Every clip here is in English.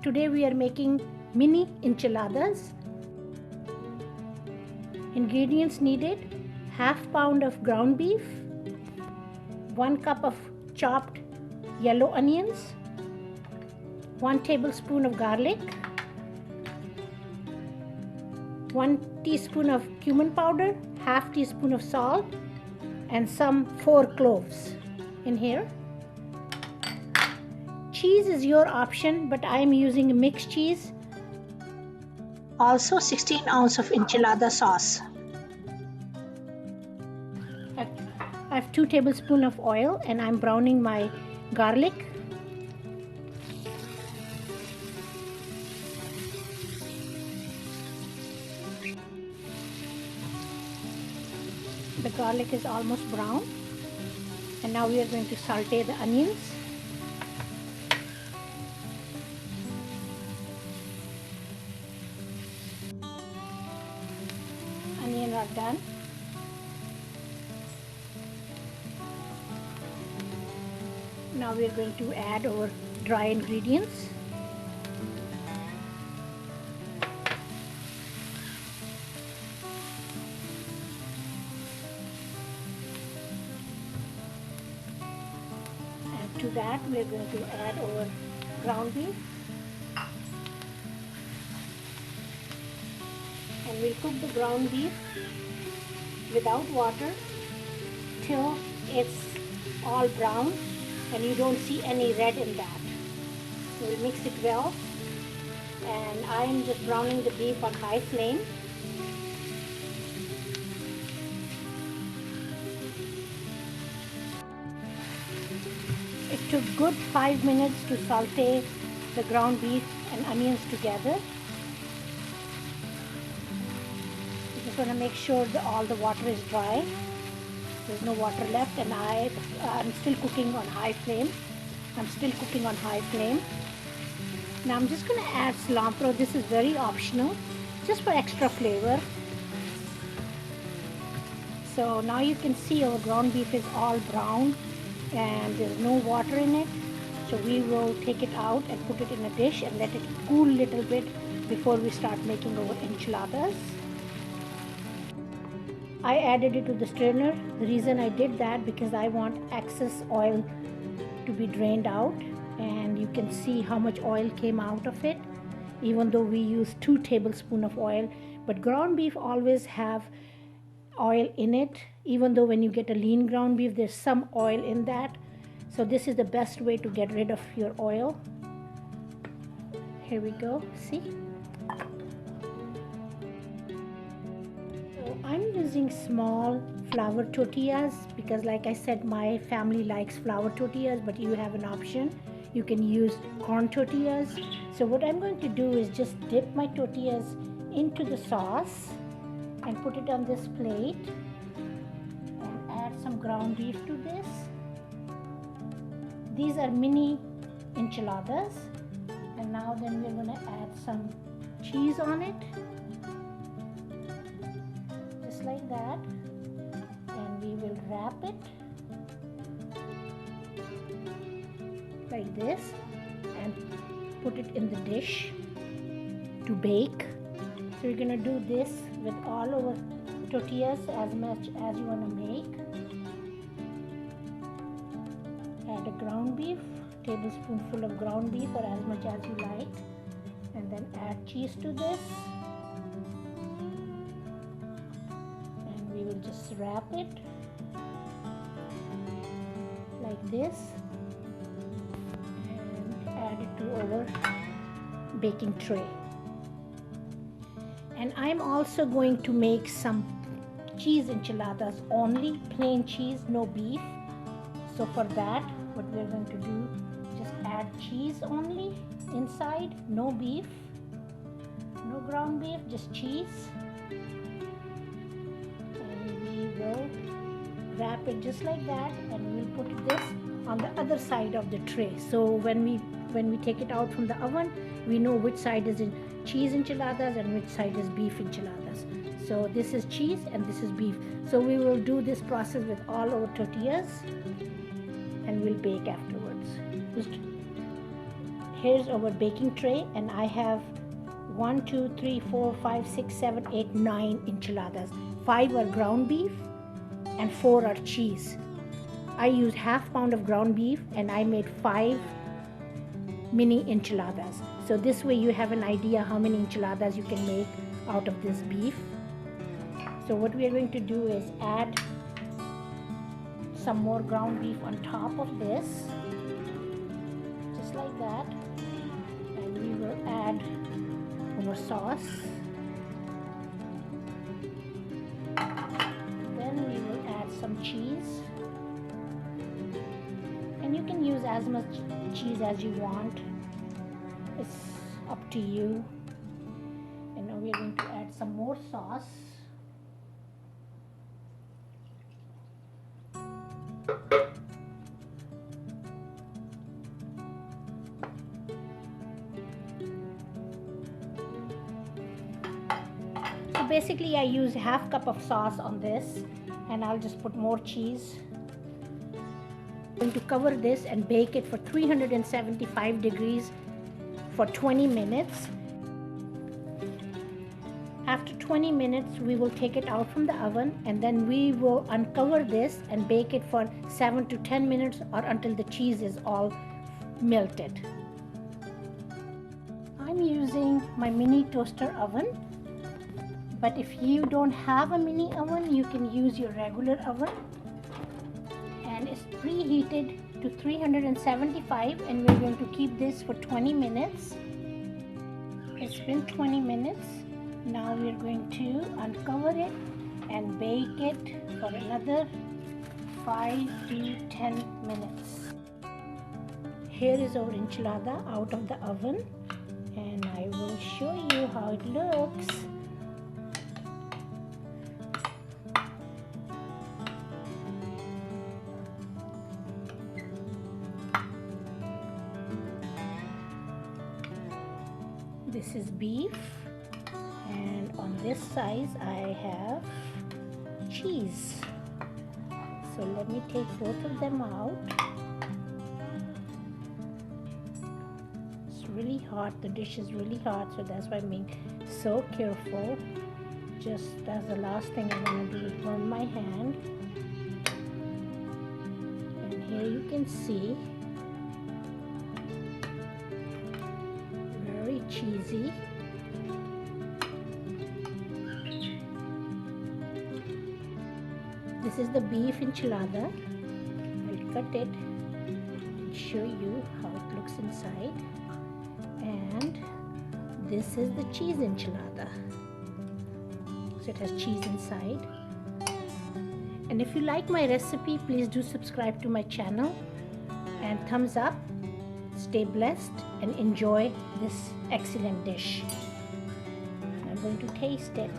Today we are making mini enchiladas. Ingredients needed: half pound of ground beef, 1 cup of chopped yellow onions, 1 tablespoon of garlic, 1 teaspoon of cumin powder, half teaspoon of salt, and some 4 cloves in here. Cheese is your option, but I am using mixed cheese. Also 16 ounces of enchilada sauce. I have 2 tablespoons of oil and I'm browning my garlic. The garlic is almost brown, and now we are going to saute the onions. Onions are done. Now we are going to add our dry ingredients. And to that we are going to add our ground beef. And we'll cook the ground beef without water till it's all brown and you don't see any red in that. We'll mix it well, and I am just browning the beef on high flame. It took good 5 minutes to saute the ground beef and onions together. You just want to make sure that all the water is dry. There's no water left, and I'm still cooking on high flame. Now I'm just going to add cilantro. This is very optional, just for extra flavor. So now you can see our ground beef is all brown and there's no water in it. So we will take it out and put it in a dish and let it cool a little bit before we start making our enchiladas. I added it to the strainer. The reason I did that because I want excess oil to be drained out, and you can see how much oil came out of it, even though we use 2 tablespoons of oil. But ground beef always have oil in it, even though when you get a lean ground beef there's some oil in that. So this is the best way to get rid of your oil. Here we go, see? I'm using small flour tortillas because, like I said, my family likes flour tortillas, but you have an option. You can use corn tortillas. So what I'm going to do is just dip my tortillas into the sauce and put it on this plate and add some ground beef to this. These are mini enchiladas, and now then we're going to add some cheese on it. Like that, and we will wrap it like this and put it in the dish to bake. So we're gonna do this with all our tortillas as much as you want to make. Add a ground beef, tablespoonful of ground beef or as much as you like, and then add cheese to this. We will just wrap it like this and add it to our baking tray. And I'm also going to make some cheese enchiladas, only plain cheese, no beef. So for that, what we're going to do, just add cheese only inside, no beef, no ground beef, just cheese. Wrap it just like that, and we'll put this on the other side of the tray. So when we take it out from the oven, we know which side is in cheese enchiladas and which side is beef enchiladas. So this is cheese and this is beef. So we will do this process with all our tortillas and we'll bake afterwards. Just Here's our baking tray, and I have 1, 2, 3, 4, 5, 6, 7, 8, 9 enchiladas. 5 are ground beef and 4 are cheese. I used half pound of ground beef and I made 5 mini enchiladas. So this way you have an idea how many enchiladas you can make out of this beef. So what we are going to do is add some more ground beef on top of this, just like that, and we will add our sauce. Then we will add some cheese, and you can use as much cheese as you want. It's up to you. And now we are going to add some more sauce. So basically I use half cup of sauce on this, and I'll just put more cheese. I'm going to cover this and bake it for 375 degrees for 20 minutes. After 20 minutes, we will take it out from the oven, and then we will uncover this and bake it for 7 to 10 minutes or until the cheese is all melted. I'm using my mini toaster oven, but if you don't have a mini oven, you can use your regular oven. And it's preheated to 375, and we're going to keep this for 20 minutes. It's been 20 minutes. Now we're going to uncover it and bake it for another 5 to 10 minutes. Here is our enchilada out of the oven, and I will show you how it looks. This is beef, and on this side I have cheese. So let me take both of them out. It's really hot, the dish is really hot, so that's why I'm being so careful. Just that's the last thing I'm going to do is burn my hand. And here you can see, very cheesy. This is the beef enchilada. I'll cut it and show you how it looks inside. And this is the cheese enchilada. So it has cheese inside. And if you like my recipe, please do subscribe to my channel and thumbs up. Stay blessed and enjoy this excellent dish. I'm going to taste it.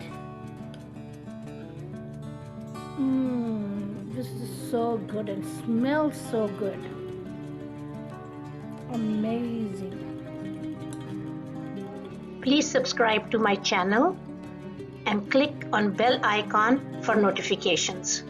This is so good and smells so good. Amazing. Please subscribe to my channel and click on bell icon for notifications.